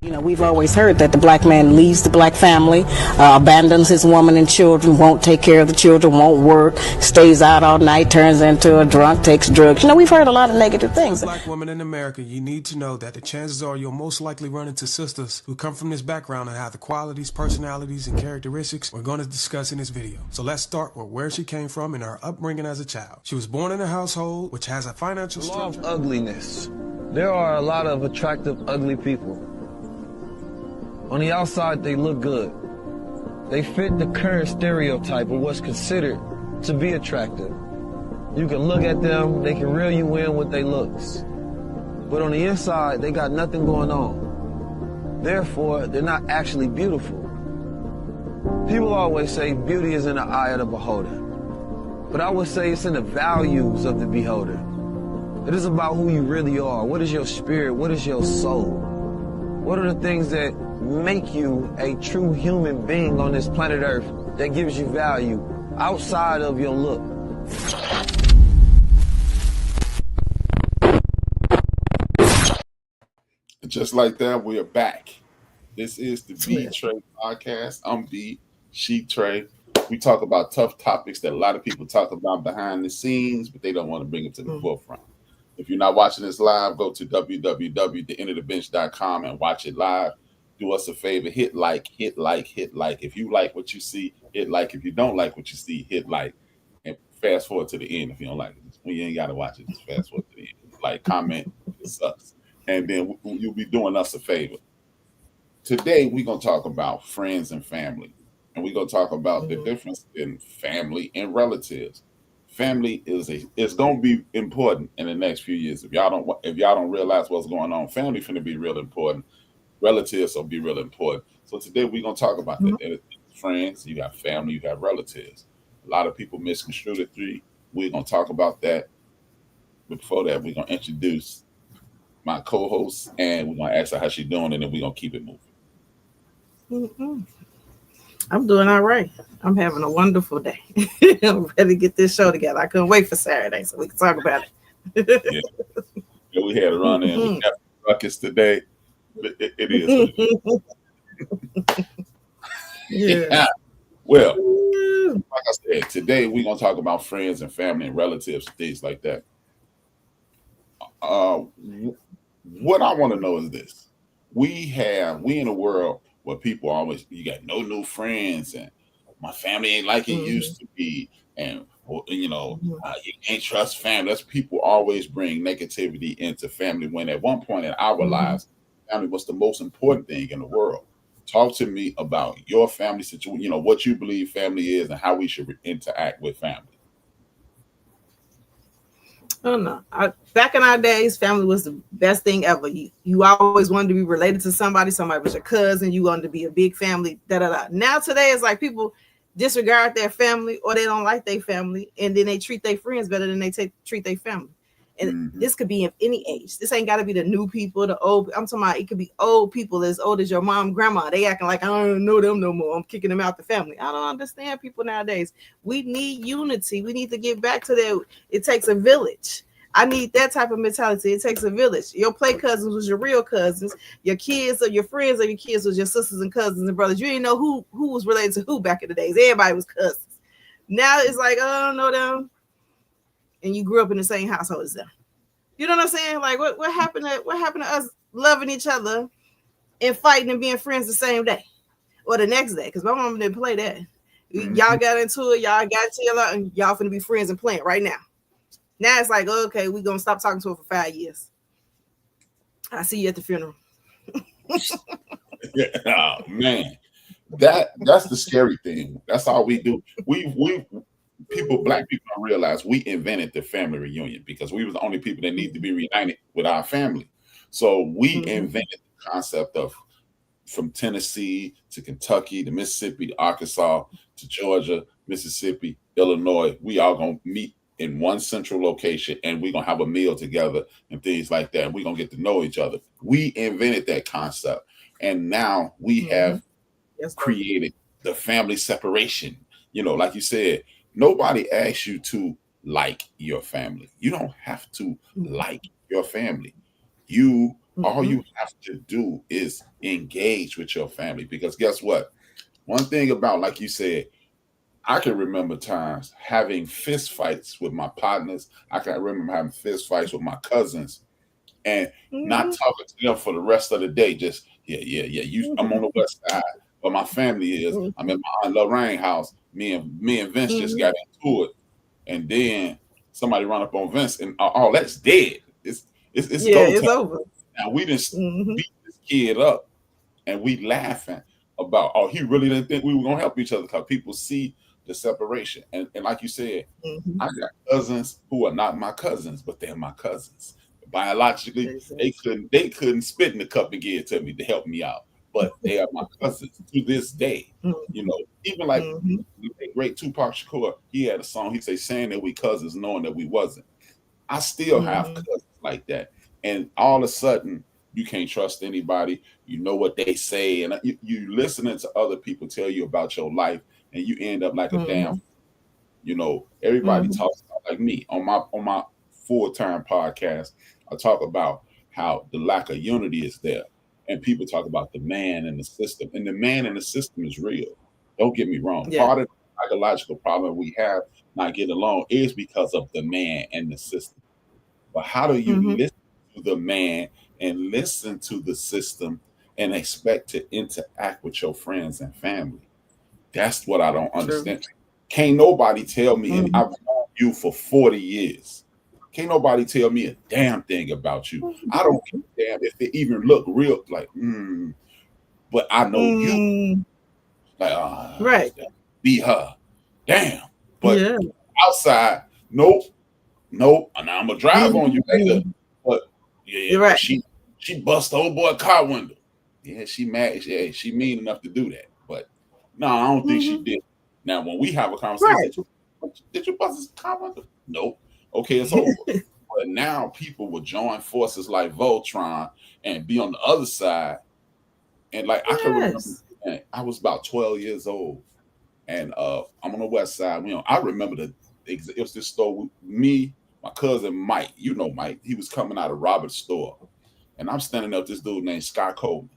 You know, we've always heard that the black man leaves the black family, abandons his woman and children, won't take care of the children, won't work, stays out all night, turns into a drunk, takes drugs. You know, we've heard a lot of negative things. Black women in America, you need to know that the chances are you'll most likely run into sisters who come from this background and have the qualities, personalities, and characteristics we're going to discuss in this video. So let's start with where she came from and her upbringing as a child. She was born in a household which has a financial structure. Law of ugliness. There are a lot of attractive, ugly people. On the outside, they look good. They fit the current stereotype of what's considered to be attractive. You can look at them, they can reel you in with their looks. But on the inside, they got nothing going on. Therefore, they're not actually beautiful. People always say beauty is in the eye of the beholder. But I would say it's in the values of the beholder. It is about who you really are. What is your spirit? What is your soul? What are the things that make you a true human being on this planet Earth that gives you value outside of your look? Just like that, we are back. This is the B-Trey podcast. I'm B, she Trey. We talk about tough topics that a lot of people talk about behind the scenes, but they don't want to bring it to the forefront. If you're not watching this live, go to www.theenofthebench.com and watch it live. Do us a favor, hit like, hit like, hit like. If you like what you see, hit like. If you don't like what you see, hit like. And fast forward to the end if you don't like it. Well, you ain't got to watch it. Just fast forward to the end. Like, comment, it sucks. And then you'll be doing us a favor. Today, we're going to talk about friends and family. And we're going to talk about the difference in family and relatives. Family is going to be important in the next few years. If y'all don't realize what's going on, family finna be real important. Relatives will be real important. So today we're going to talk about that. Friends, you got family, you got relatives. A lot of people misconstrue the three. We're going to talk about that. But before that, we're going to introduce my co-host, and we're going to ask her how she's doing, and then we're going to keep it moving. I'm doing all right. I'm having a wonderful day. I'm ready to get this show together. I couldn't wait for Saturday so we can talk about it. Yeah, we had to run in. We got buckets today. It is. Yeah. Well, like I said, today we're going to talk about friends and family and relatives, things like that. What I want to know is this. We in a world where people always, you got no new friends and my family ain't like it used to be. And, you can't trust family. That's people always bring negativity into family when at one point in our lives, family was the most important thing in the world. Talk to me about your family situation, what you believe family is and how we should interact with family. I don't know. Back in our days, family was the best thing ever. You always wanted to be related to somebody. Somebody was your cousin. You wanted to be a big family. Now today, it's like people disregard their family or they don't like their family, and then they treat their friends better than they treat their family. And this could be of any age. This ain't got to be the new people, the old. I'm talking about it could be old people as old as your mom, grandma. They acting like I don't know them no more. I'm kicking them out the family. I don't understand people nowadays. We need unity. We need to get back to that. It takes a village. I need that type of mentality. It takes a village. Your play cousins was your real cousins. Your kids or your friends or your kids was your sisters and cousins and brothers. You didn't know who was related to who back in the days. Everybody was cousins. Now it's like, oh, I don't know them. And you grew up in the same household as them. You know what I'm saying? Like what happened to us loving each other and fighting and being friends the same day or the next day? Because my mom didn't play that. Y'all got into it, y'all got together, and y'all finna be friends and playing right now. Now it's like, okay, we're gonna stop talking to her for 5 years. I see you at the funeral. Oh, man. That's the scary thing. That's all we do. Black people don't realize we invented the family reunion because we was the only people that need to be reunited with our family. So we invented the concept of from Tennessee to Kentucky to Mississippi to Arkansas to Georgia, Mississippi, Illinois. We all gonna meet in one central location and we're gonna have a meal together and things like that. And we're gonna get to know each other. We invented that concept. And now we have created the family separation. Like you said, nobody asks you to like your family. You don't have to like your family. You All you have to do is engage with your family, because guess what? One thing about, like you said, I can remember times having fist fights with my partners. I can remember having fist fights with my cousins and not talking to them for the rest of the day. Just, yeah. I'm on the west side, but my family is. I'm at my Aunt Lorraine's house. Me and Vince just got into it. And then somebody run up on Vince and that's dead. It's go time. Over. Now we didn't beat this kid up and we laughing about, he really didn't think we were gonna help each other, because people see the separation. And like you said, I got cousins who are not my cousins, but they're my cousins. Biologically, they couldn't spit in the cup and give it to me to help me out. But they are my cousins to this day. You know, even like the great Tupac Shakur, he had a song, he say, saying that we cousins, knowing that we wasn't. I still have cousins like that. And all of a sudden, you can't trust anybody. You know what they say, and you listening to other people tell you about your life, and you end up like a damn. You know, everybody talks about, like me on my full-time podcast. I talk about how the lack of unity is there, and people talk about the man and the system, and the man and the system is real. Don't get me wrong. Part of the psychological problem we have not getting along is because of the man and the system. But how do you listen to the man and listen to the system and expect to interact with your friends and family? That's what I don't understand. Can't nobody tell me, and I've known you for 40 years. Can't nobody tell me a damn thing about you. I don't give a damn if they even look real, like, but I know you. Like, be her. Damn. But outside, nope. And I'm gonna drive on you later. But she bust the old boy car window. Yeah, she mad. Yeah, she mean enough to do that. But no, I don't think she did. Now, when we have a conversation, did you bust his car window? Nope. Okay, it's over. But now people will join forces like Voltron and be on the other side. And like I can remember, I was about 12 years old, and I'm on the west side. I remember it was this store with me, my cousin Mike. You know Mike. He was coming out of Robert's store, and I'm standing up with this dude named Scott Coleman.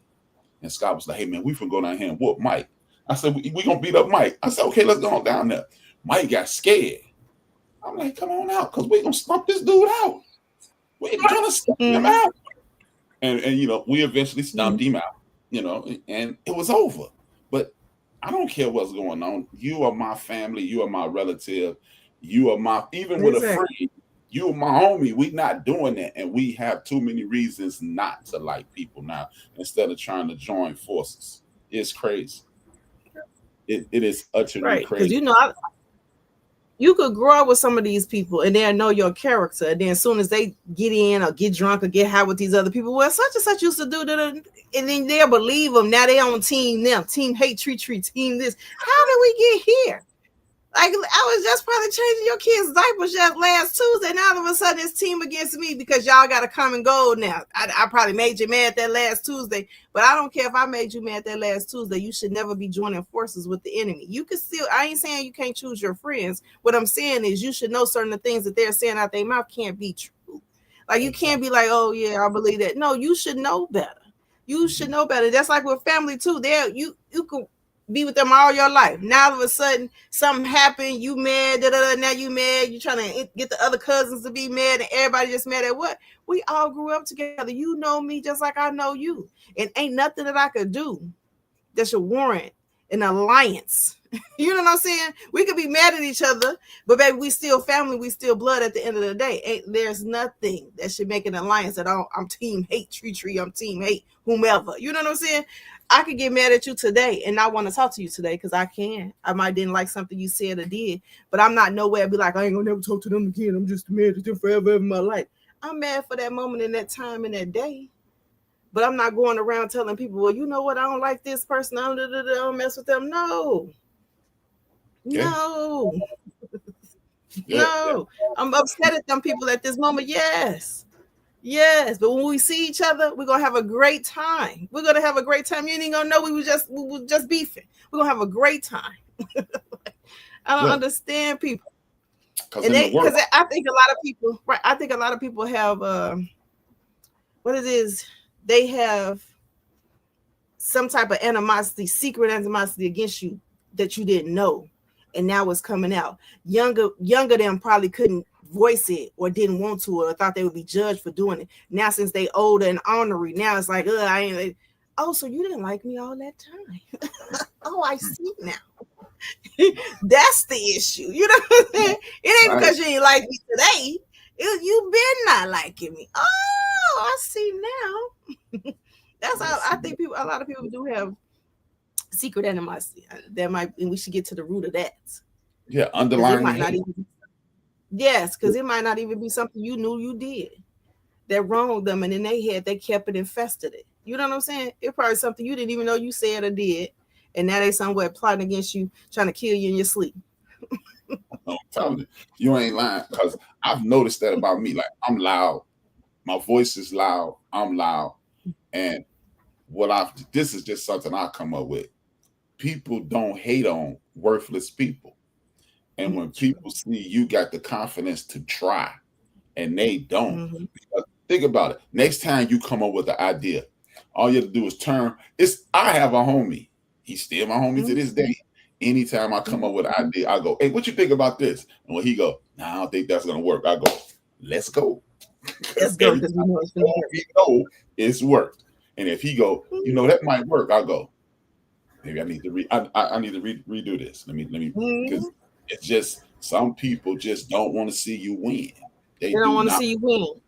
And Scott was like, "Hey man, we finna go down here and whoop Mike." I said, "We gonna beat up Mike." I said, "Okay, let's go on down there." Mike got scared. I'm like, "Come on out, cause we gonna stomp this dude out. We gonna stomp him out." And we eventually stomped him out. And it was over. But I don't care what's going on. You are my family. You are my relative. You are even with a friend, you are my homie. We not doing that. And we have too many reasons not to like people now instead of trying to join forces. It's crazy. It is utterly crazy. Because you could grow up with some of these people and they'll know your character. And then as soon as they get in or get drunk or get high with these other people, well, such and such used to do that. And then they'll believe them. Now they on team them, team hate, tree, team this. How did we get here? Like, I was just probably changing your kids' diapers just last Tuesday. Now all of a sudden it's team against me because y'all got a common goal now. I probably made you mad that last Tuesday, but I don't care if I made you mad that last Tuesday. You should never be joining forces with the enemy. You can still, I ain't saying you can't choose your friends. What I'm saying is you should know certain things that they're saying out their mouth can't be true. Like, you can't be like, oh yeah, I believe that. No, you should know better. You should know better. That's like with family too. There, you could be with them all your life. Now all of a sudden something happened, you mad, now you mad, you trying to get the other cousins to be mad, and everybody just mad at what? We all grew up together. You know me just like I know you. And ain't nothing that I could do that should warrant an alliance. You know what I'm saying? We could be mad at each other, but baby, we still family, we still blood at the end of the day. There's nothing that should make an alliance that I'm team hate tree, I'm team hate whomever. You know what I'm saying? I could get mad at you today and not want to talk to you today because I can. I might didn't like something you said or did, but I'm not nowhere be like, I ain't gonna never talk to them again. I'm just mad at them forever in my life. I'm mad for that moment in that time in that day, but I'm not going around telling people, well, you know what? I don't like this person. I don't mess with them. No. No. I'm upset at them people at this moment. Yes, but when we see each other, we're gonna have a great time. We're gonna have a great time. You ain't gonna know we were just beefing. We're gonna have a great time. I don't understand people, because I think a lot of people, right? I think a lot of people have what it is. they have some type of animosity, secret animosity against you that you didn't know, and now it's coming out. Younger than probably couldn't voice it or didn't want to or thought they would be judged for doing it. Now since they older and ornery, now it's like, I ain't like, oh, so you didn't like me all that time. Oh, I see now. That's the issue. You know what I'm saying? It ain't because you ain't like me today. You been not liking me. Oh, I see now. That's how I think a lot of people do have secret animosity. That might, and we should get to the root of that. Yeah, underlying. Yes, because it might not even be something you knew you did that wronged them, and in their head they kept it and festered it. You know what I'm saying? It probably something you didn't even know you said or did, and now they somewhere plotting against you, trying to kill you in your sleep. I'm telling you ain't lying, because I've noticed that about me. Like, I'm loud, my voice is loud, I'm loud, and this is just something I come up with. People don't hate on worthless people. And when people see you got the confidence to try and they don't, think about it. Next time you come up with an idea, all you have to do is I have a homie. He's still my homie to this day. Anytime I come up with an idea, I go, hey, what you think about this? And when he go, nah, I don't think that's going to work. I go, let's go. Let's go, because we know it's worked. And if he go, that might work, I'll go, maybe I need to redo this. Let me, because it's just some people just don't want to see you win. They don't want to see you win.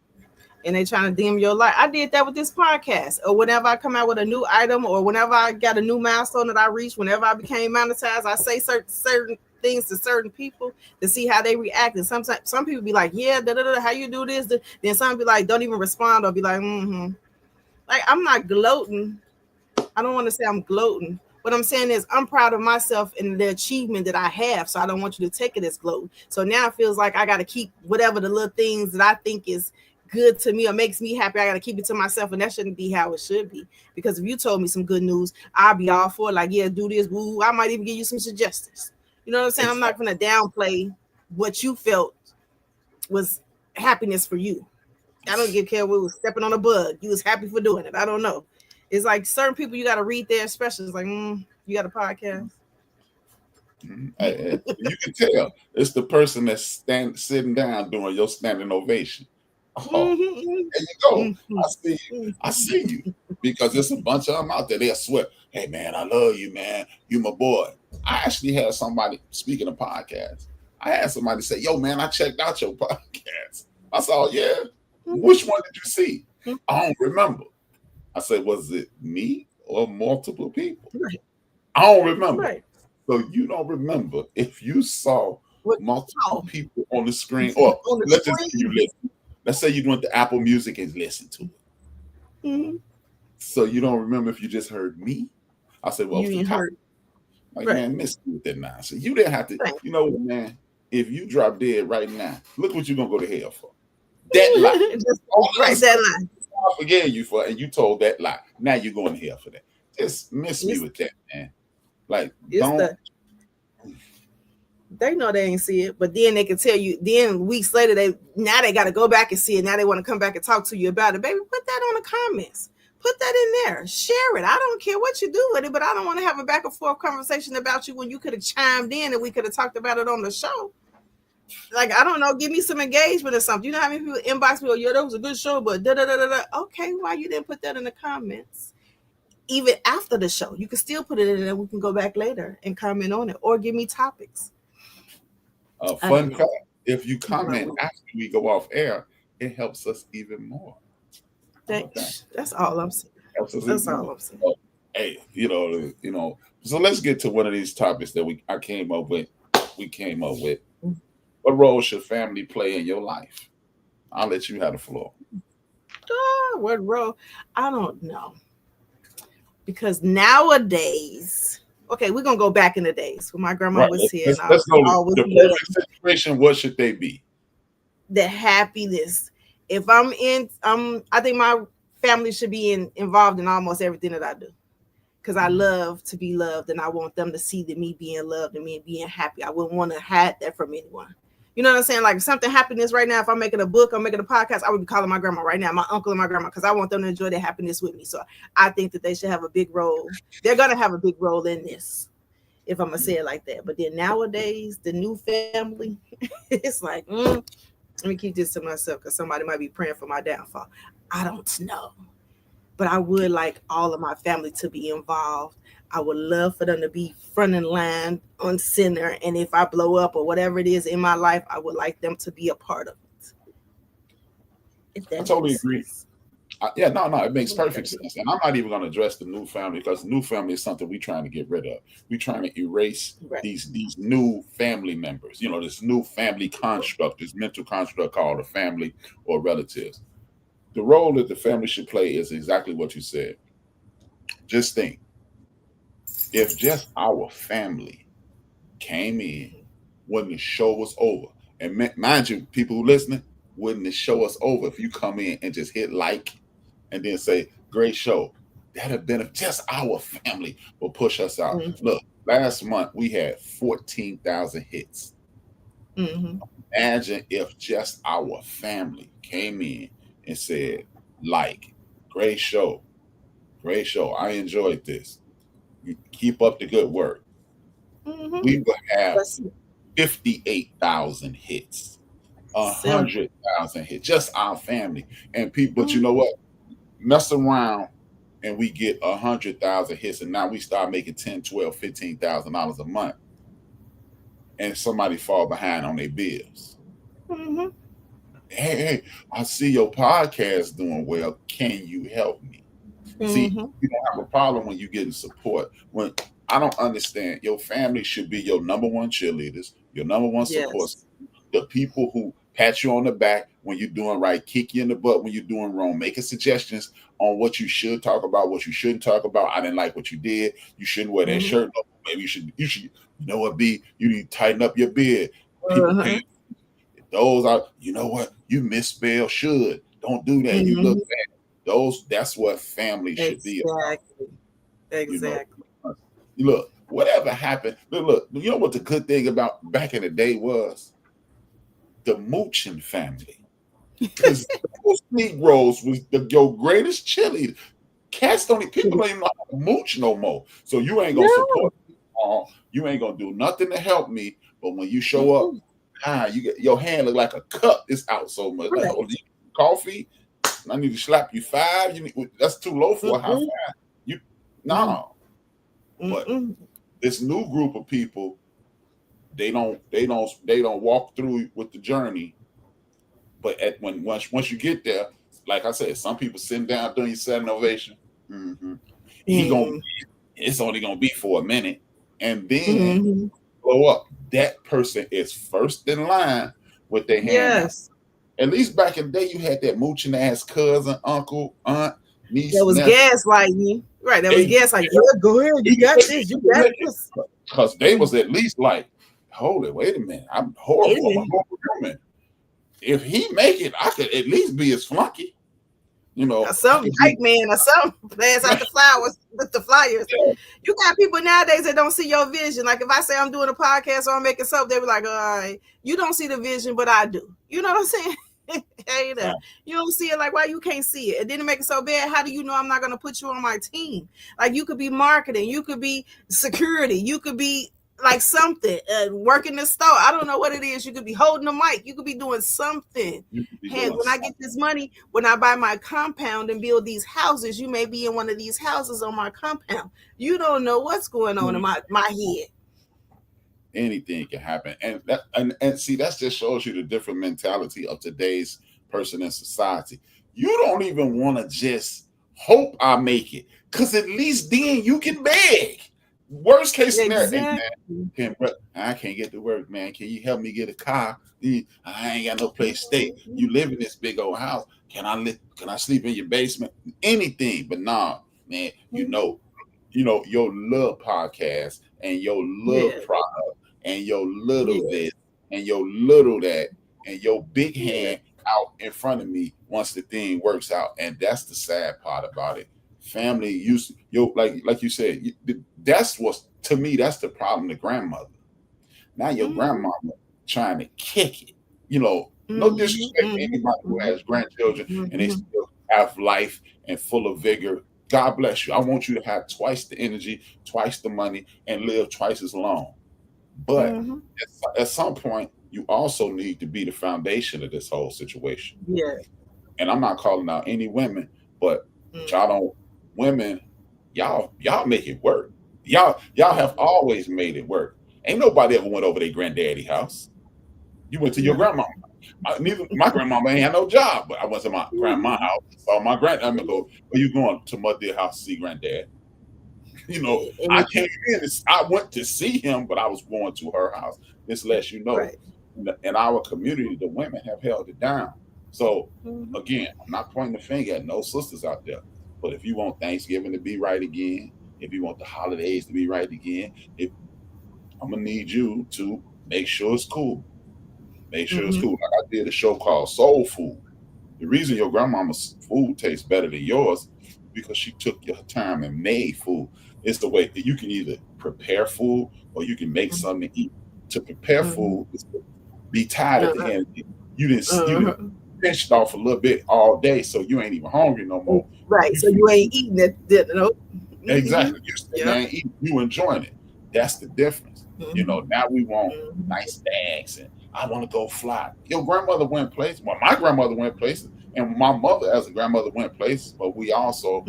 And they trying to dim your light. I did that with this podcast. Or whenever I come out with a new item, or whenever I got a new milestone that I reached, whenever I became monetized, I say certain things to certain people to see how they react. And sometimes some people be like, yeah, how you do this? Then some be like, don't even respond, or be like, Like, I'm not gloating. I don't want to say I'm gloating. What I'm saying is I'm proud of myself and the achievement that I have. So I don't want you to take it as gloat. So now it feels like I got to keep whatever the little things that I think is good to me or makes me happy. I got to keep it to myself. And that shouldn't be how it should be. Because if you told me some good news, I'll be all for it. Like, yeah, do this. Woo. I might even give you some suggestions. You know what I'm saying? I'm not going to downplay what you felt was happiness for you. I don't give a care. We was stepping on a bug. You was happy for doing it. I don't know. It's like certain people you got to read their expressions. Like, you got a podcast. You can tell it's the person that's sitting down doing your standing ovation. Oh, there you go. I see you. Because there's a bunch of them out there. They'll swear, hey, man, I love you, man. You my boy. I actually had somebody, speaking of podcasts, I had somebody say, yo, man, I checked out your podcast. I saw, yeah. Which one did you see? I don't remember. I said, was it me or multiple people? Right. I don't remember. Right. So you don't remember if you saw multiple people on the screen, or let's just say you listen. Let's say you went to Apple Music and listened to it. So you don't remember if you just heard me? I said, well, you heard. Like, man, miss you with that now. So you didn't have to, you know what, man? If you drop dead right now, look what you're going to go to hell for. That lie. That lie. I forgave you for it, and you told that lie. Now you're going to hell for that. Just miss me with that, man. Like, they know they ain't see it, but then they can tell you. Then weeks later, they got to go back and see it. Now they want to come back and talk to you about it. Baby, put that on the comments. Put that in there. Share it. I don't care what you do with it, but I don't want to have a back and forth conversation about you when you could have chimed in and we could have talked about it on the show. Like, I don't know, give me some engagement or something. You know how many people inbox me, oh, yeah, that was a good show, but da-da-da-da-da. Okay, why you didn't put that in the comments? Even after the show, you can still put it in there. We can go back later and comment on it, or give me topics. Fun fact, if you comment after we go off air, it helps us even more. That's all I'm saying. That's all I'm saying. So, hey, you know. So let's get to one of these topics that I came up with. We came up with. What role should family play in your life? I'll let you have the floor. What role? I don't know. Because nowadays, okay, we're gonna go back in the days when my grandma was here. Let's know the perfect situation. What should they be? The happiness. If I think my family should be involved in almost everything that I do. Because I love to be loved, and I want them to see me being loved and me being happy. I wouldn't want to hide that from anyone. You know what I'm saying? Like if something happiness right now, if I'm making a book, I'm making a podcast, I would be calling my grandma right now, my uncle and my grandma, because I want them to enjoy their happiness with me. So I think that they should have a big role. They're gonna have a big role in this, if I'm gonna say it like that. But then nowadays, the new family, it's like, let me keep this to myself because somebody might be praying for my downfall. I don't know. But I would like all of my family to be involved. I would love for them to be front in line on center. And if I blow up or whatever it is in my life, I would like them to be a part of it. If that I totally agree. It makes perfect sense. And I'm not even going to address the new family because the new family is something we're trying to get rid of. We're trying to erase these new family members, this new family construct, this mental construct called a family or relatives. The role that the family should play is exactly what you said. Just think, if just our family came in when the show was over, and mind you, people who listening, wouldn't the show us over if you come in and just hit like and then say, great show. That'd have been just our family will push us out. Mm-hmm. Look, last month we had 14,000 hits. Mm-hmm. Imagine if just our family came in and said, like, great show. Great show. I enjoyed this. You keep up the good work. Mm-hmm. We would have 58,000 hits. 100,000 hits, just our family and people. But you know what? Mess around and we get 100,000 hits, and now we start making $10,000, $12,000, $15,000 a month, and somebody fall behind on their bills. Mm-hmm. Hey, I see your podcast doing well. Can you help me? Mm-hmm. See, you don't have a problem when you're getting support. When I don't understand, your family should be your number one cheerleaders, your number one support. The people who pat you on the back when you're doing right, kick you in the butt when you're doing wrong, making suggestions on what you should talk about, what you shouldn't talk about. I didn't like what you did. You shouldn't wear that shirt. No, maybe you should. You know what, B? You need to tighten up your beard. People, those are, you know what? You misspell should. Don't do that. You look bad. That's what family should be about. Exactly. Look, whatever happened. Look, you know what the good thing about back in the day was? The mooching family. Because those Negroes was your greatest cheerleader. People don't even know how to mooch no more. So you ain't gonna support me. You ain't gonna do nothing to help me. But when you show up, you get your hand look like a cup. It's out so much. Like, oh, coffee. I need to slap you 5. That's too low for a high five. But this new group of people, they don't walk through with the journey. But once you get there, like I said, some people sitting down doing your standing ovation. It's only gonna be for a minute, and then blow up. That person is first in line with their hand. Yes. At least back in the day, you had that mooching ass cousin, uncle, aunt, niece. That was gaslighting you. Right, that was gaslighting. Yeah, go ahead. You got this. You got this. Because they was at least like, hold it, wait a minute. I'm horrible. I'm a horrible woman. If he make it, I could at least be his flunky. Some hype man or something. Pass out the flowers with the flyers. Yeah. You got people nowadays that don't see your vision. Like if I say I'm doing a podcast or I'm making something, they be like, all right, you don't see the vision, but I do. You know what I'm saying? Hey, you don't see it, like why you can't see it? And then it makes it so bad. How do you know I'm not going to put you on my team? Like you could be marketing, you could be security, you could be like something, working the store. I don't know what it is. You could be holding the mic. You could be doing something. Hey, when I get this money, when I buy my compound and build these houses, you may be in one of these houses on my compound. You don't know what's going on in my head. Anything can happen. And see, that just shows you the different mentality of today's person in society. You don't even want to just hope I make it, because at least then you can beg. Worst case scenario, hey, man, I can't get to work, man. Can you help me get a car? I ain't got no place to stay. You live in this big old house. Can I sleep in your basement? Anything, but nah, man. You know your little podcast and your little product and your little this and your little that and your big hand out in front of me once the thing works out. And that's the sad part about it. Family like you said, that's what's, to me, that's the problem. The grandmother. Now your grandmama trying to kick it. No disrespect to anybody who has grandchildren and they still have life and full of vigor. God bless you. I want you to have twice the energy, twice the money, and live twice as long. But at some point, you also need to be the foundation of this whole situation. Yeah. And I'm not calling out any women, but women, y'all make it work. Y'all have always made it work. Ain't nobody ever went over their granddaddy house. You went to your grandma. My grandmama ain't had no job, but I went to my grandma's house. Saw my I'm gonna go, where you going to my dear house to see granddad? I came in. I went to see him, but I was going to her house. This lets you know, in our community, the women have held it down. So again, I'm not pointing the finger at no sisters out there, but if you want Thanksgiving to be right again, if you want the holidays to be right again, I'm gonna need you to make sure it's cool. Make sure it's cool. Like I did a show called Soul Food. The reason your grandmama's food tastes better than yours because she took your time and made food. It's the way that you can either prepare food or you can make something to eat. To prepare food is to be tired at the end. You didn't pinched off a little bit all day, so you ain't even hungry no more. Right. So you ain't eating it. Exactly. You ain't eating. You enjoying it. That's the difference. Now we want nice bags and I want to go fly. Your grandmother went places. Well, my grandmother went places, and my mother as a grandmother went places. But we also,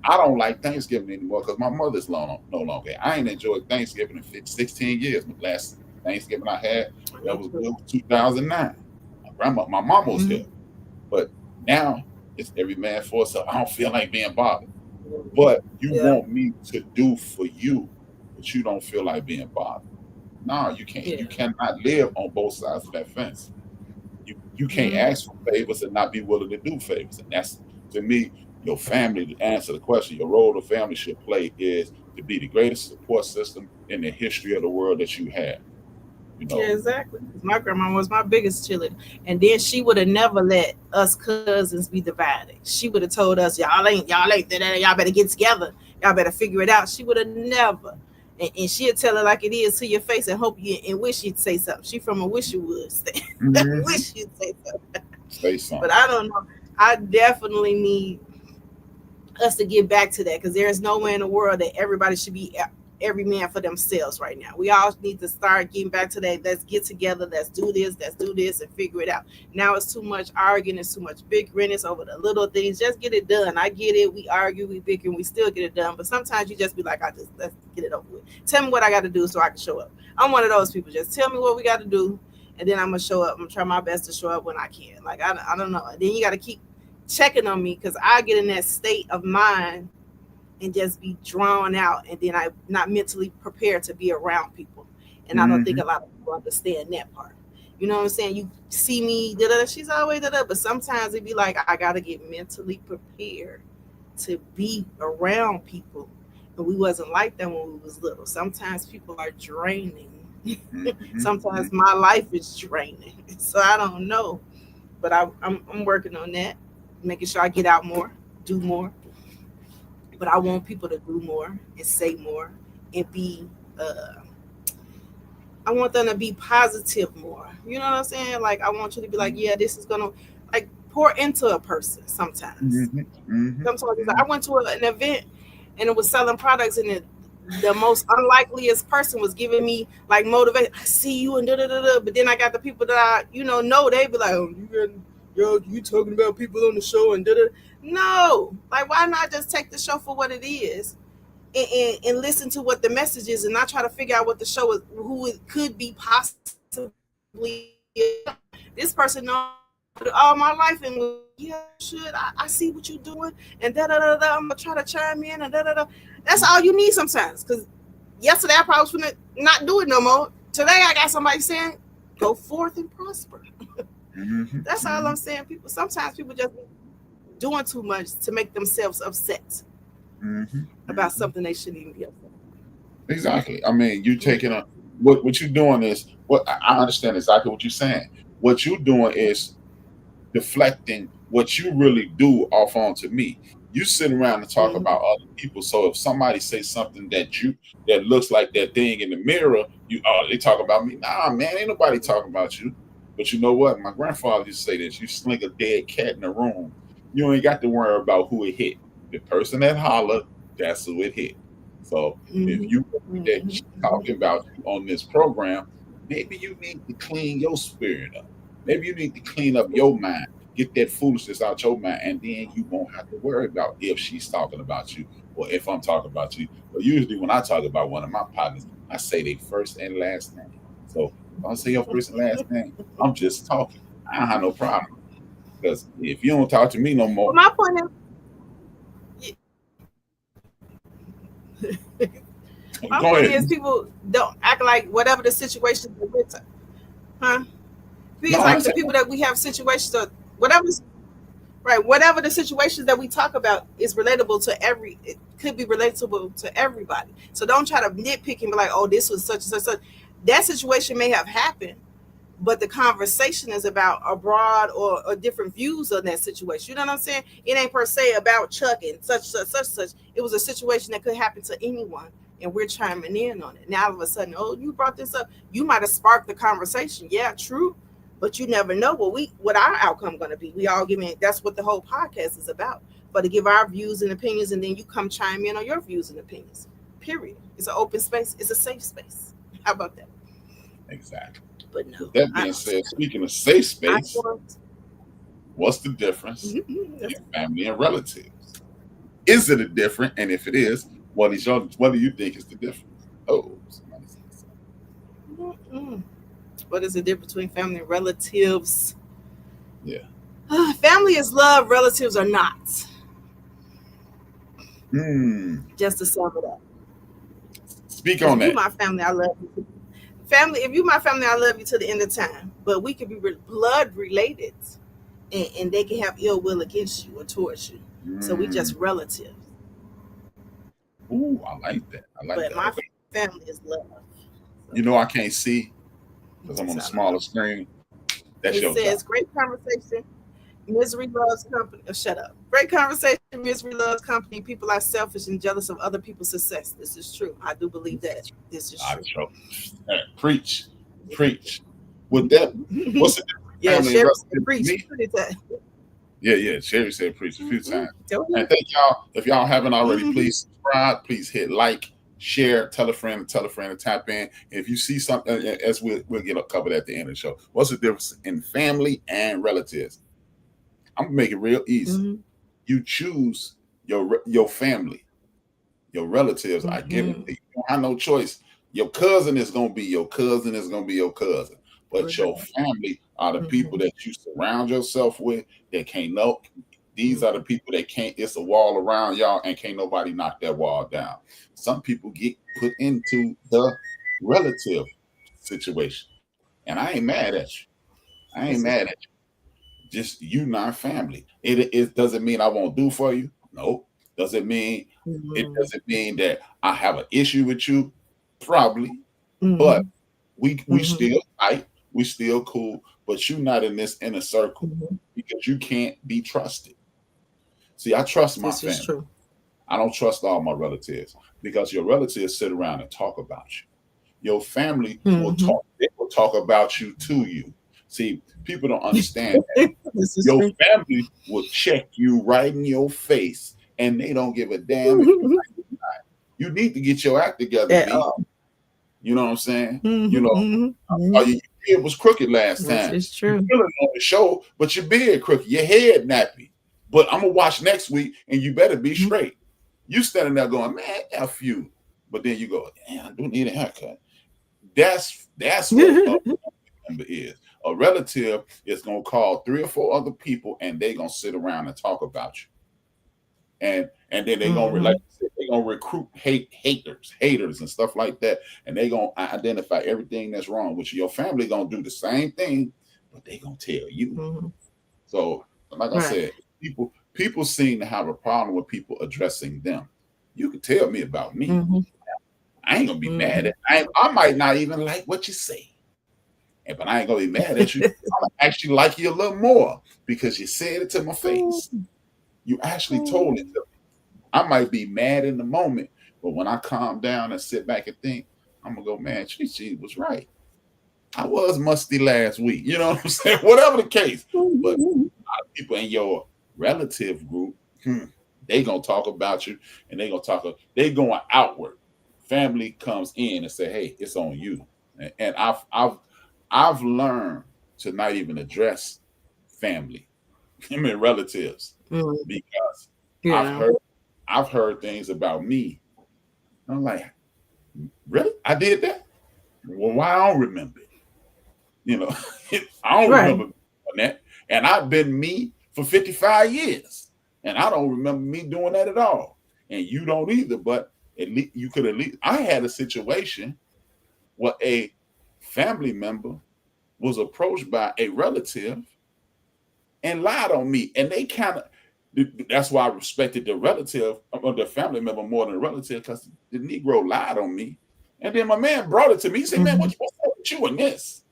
I don't like Thanksgiving anymore because my mother's no longer. I ain't enjoyed Thanksgiving in 16 years. The last Thanksgiving I had, that was 2009. My mama was here, but now it's every man for himself. I don't feel like being bothered. But you want me to do for you, but you don't feel like being bothered. No, you can't. You cannot live on both sides of that fence. You can't ask for favors and not be willing to do favors. And that's, to me, your family, to answer the question, your role the family should play is to be the greatest support system in the history of the world that you have. Yeah, exactly. My grandma was my biggest cheerleader. And then she would have never let us cousins be divided. She would have told us, y'all ain't that, y'all better get together. Y'all better figure it out. She would have never. And she'd tell it like it is to your face and hope you and wish you'd say something. She from a wish you would say. Wish you'd say something. Say something. But I don't know. I definitely need us to get back to that because there is nowhere in the world that everybody should be every man for themselves right now. We all need to start getting back to that. Let's get together. Let's do this and figure it out. Now it's too much arguing. It's too much bickering. It's over the little things. Just get it done. I get it. We argue, we bicker, and we still get it done. But sometimes you just be like, let's get it over with. Tell me what I got to do so I can show up. I'm one of those people. Just tell me what we got to do, and then I'm going to show up. I'm going to try my best to show up when I can. Like, I don't know. Then you got to keep checking on me because I get in that state of mind and just be drawn out, and then I'm not mentally prepared to be around people. And I don't think a lot of people understand that part. You know what I'm saying? You see me, she's always but sometimes it'd be like, I got to get mentally prepared to be around people. And we wasn't like that when we was little. Sometimes people are draining. Sometimes my life is draining. So I don't know. But I'm working on that, making sure I get out more, do more. But I want people to do more and say more and be, I want them to be positive more. You know what I'm saying? Like, I want you to be like, yeah, this is going to, like, pour into a person sometimes. Sometimes I went to an event and it was selling products and the most unlikeliest person was giving me, like, motivation. I see you and da-da-da-da. But then I got the people that I, know, they be like, oh, you talking about people on the show and da-da. No, like, why not just take the show for what it is and listen to what the message is and not try to figure out what the show is, who it could be possibly. This person knows all my life and I see what you're doing and da-da-da-da. I'm going to try to chime in and da-da-da. That's all you need sometimes because yesterday I probably was going to not do it no more. Today I got somebody saying, go forth and prosper. That's all I'm saying. Sometimes people just doing too much to make themselves upset about something they shouldn't even be upset. Exactly. I mean, you taking what you're doing is I understand exactly what you're saying. What you're doing is deflecting what you really do off onto me. You sit around and talk about other people. So if somebody says something that looks like that thing in the mirror, they talk about me. Nah, man, ain't nobody talking about you. But you know what? My grandfather used to say this: you sling a dead cat in the room, you ain't got to worry about who it hit. The person that hollered, that's who it hit. So if you that she's talking about you on this program, maybe you need to clean your spirit up. Maybe you need to clean up your mind. Get that foolishness out your mind, and then you won't have to worry about if she's talking about you or if I'm talking about you. But usually when I talk about one of my partners, I say their first and last name. So if I say your first and last name, I'm just talking. I don't have no problem. Because if you don't talk to me no more. Well, my point is people don't act like whatever the situation is with her. Huh? Because like the people that we have situations or whatever the situations that we talk about is relatable to it could be relatable to everybody. So don't try to nitpick and be like, oh, this was such and such, such. That situation may have happened, but the conversation is about a broad or different views on that situation. You know what I'm saying? It ain't per se about Chuck and such. It was a situation that could happen to anyone, and we're chiming in on it. Now all of a sudden, oh, you brought this up. You might have sparked the conversation. Yeah, true. But you never know what our outcome going to be. We all that's what the whole podcast is about. But to give our views and opinions, and then you come chime in on your views and opinions. Period. It's an open space. It's a safe space. How about that? Exactly. But no. With that being said, speaking of safe space, what's the difference in family and relatives? Is it a different? And if it is, what do you think is the difference? Oh, somebody said something. What is the difference between family and relatives? Yeah. Family is love, relatives are not. Just to sum it up. Speak on that. If you my family, I love you. Family, if you my family, I love you to the end of time. But we could be blood related, and they can have ill will against you or towards you. So we just relatives. Ooh, I like that. But my family is love. So. You know I can't see because I'm on a smaller screen. That's your says, job. Great conversation. Misery loves company. Oh, shut up. Great conversation. Misery loves company. People are selfish and jealous of other people's success. This is true. I do believe that. This is true. Preach. With that, what's the difference? Sherry said preach. Yeah. Sherry said preach a few times. And thank y'all. If y'all haven't already, please subscribe. Please hit like, share, tell a friend, to tap in. If you see something, as we'll get covered at the end of the show. What's the difference in family and relatives? I'm gonna make it real easy. You choose your family, your relatives. I give it. You don't have no choice. Your cousin is gonna be your cousin. But your family are the people that you surround yourself with. That can't know. These are the people that can't. It's a wall around y'all, and can't nobody knock that wall down. Some people get put into the relative situation, and I ain't mad at you. Just you not family. It doesn't mean I won't do for you. No. It doesn't mean that I have an issue with you. Probably. But we still tight. We still cool. But you not in this inner circle because you can't be trusted. See, I trust my family. True. I don't trust all my relatives because your relatives sit around and talk about you. Your family will talk. They will talk about you to you. See, people don't understand that. Your family will check you right in your face, and they don't give a damn if you like it or not. You need to get your act together, You know what I'm saying? You know, your beard was crooked last time. It's true. You're feeling on the show, but your beard crooked, your head nappy. But I'm gonna watch next week, and you better be straight. You standing there going, man, F you. But then you go, damn, I do need a haircut. That's what a member is. A relative is gonna call 3 or 4 other people, and they gonna sit around and talk about you. And then they gonna recruit haters and stuff like that, and they gonna identify everything that's wrong with you. Your family gonna do the same thing, but they gonna tell you. So, like I said, people seem to have a problem with people addressing them. You can tell me about me. I ain't gonna be mad at. I might not even like what you say. But I ain't gonna be mad at you. I'm gonna actually like you a little more because you said it to my face. You actually told it to me. I might be mad in the moment, but when I calm down and sit back and think, I'm gonna go, man, she was right. I was musty last week. You know what I'm saying? Whatever the case. But a lot of people in your relative group, they gonna talk about you, and they going outward. Family comes in and say, "Hey, it's on you." And I've learned to not even address family, I mean relatives, because I've heard things about me. I'm like, really? I did that? Well, why I don't remember it? You know, I don't remember that. And I've been me for 55 years. And I don't remember me doing that at all. And you don't either. But at least you could I had a situation where a family member was approached by a relative and lied on me. And they that's why I respected the relative or the family member more than the relative, because the Negro lied on me. And then my man brought it to me. He said, man, what's up with you in this?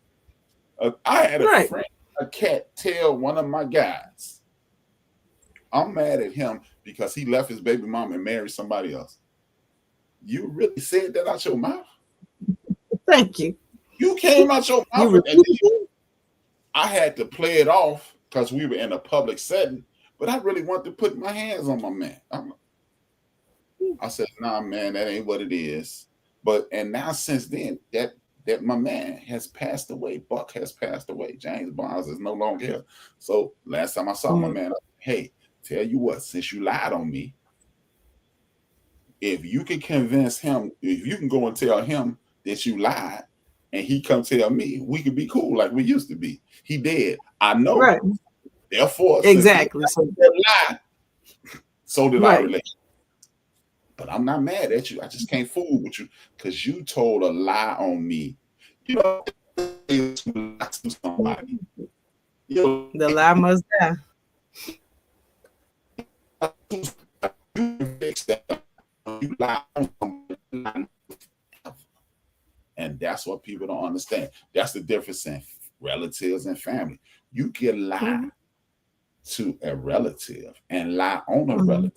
I had a friend, a cat, tell one of my guys, I'm mad at him because he left his baby mom and married somebody else. You really said that out your mouth? Thank you. You came out your mouth. I had to play it off because we were in a public setting, but I really wanted to put my hands on my man. I said, nah, man, that ain't what it is. And now since then, that my man has passed away. Buck has passed away. James Bonds is no longer here. So last time I saw my man, hey, tell you what, since you lied on me, if you can convince him, if you can go and tell him that you lied, and he come tell me, we could be cool like we used to be. He dead. I know. Right. Therefore, exactly. So did our relationship. But I'm not mad at you. I just can't fool with you because you told a lie on me. You know, to somebody. You know, the lie must die. You lie on somebody. And that's what people don't understand. That's the difference in relatives and family. You can lie to a relative and lie on a relative.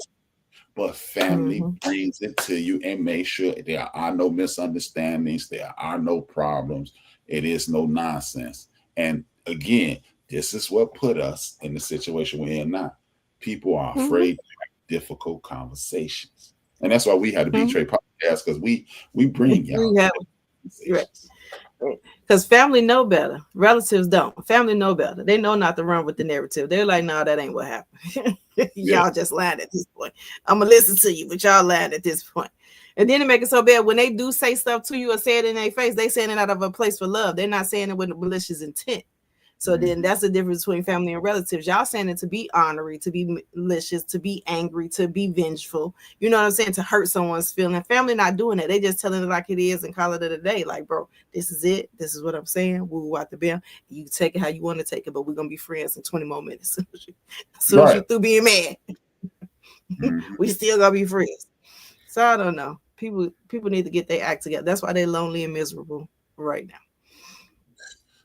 But family brings it to you and make sure there are no misunderstandings, there are no problems, it is no nonsense. And again, this is what put us in the situation we're in now. People are afraid to have difficult conversations. And that's why we had a B-Trey podcast, because we bring y'all. Because family know better. Relatives don't. Family know better. They know not to run with the narrative. They're like, no, that ain't what happened. Y'all just lied at this point. I'm going to listen to you, but y'all lied at this point. And then it make it so bad when they do say stuff to you or say it in their face, they saying it out of a place for love. They're not saying it with a malicious intent. So then that's the difference between family and relatives. Y'all saying it to be honorary, to be malicious, to be angry, to be vengeful. You know what I'm saying? To hurt someone's feeling. Family not doing it. They just telling it like it is and call it a day. Like, bro, this is it. This is what I'm saying. We'll out the bell. You can take it how you want to take it, but we're going to be friends in 20 more minutes. As soon as you're through being mad, we still going to be friends. So I don't know. People need to get their act together. That's why they're lonely and miserable right now.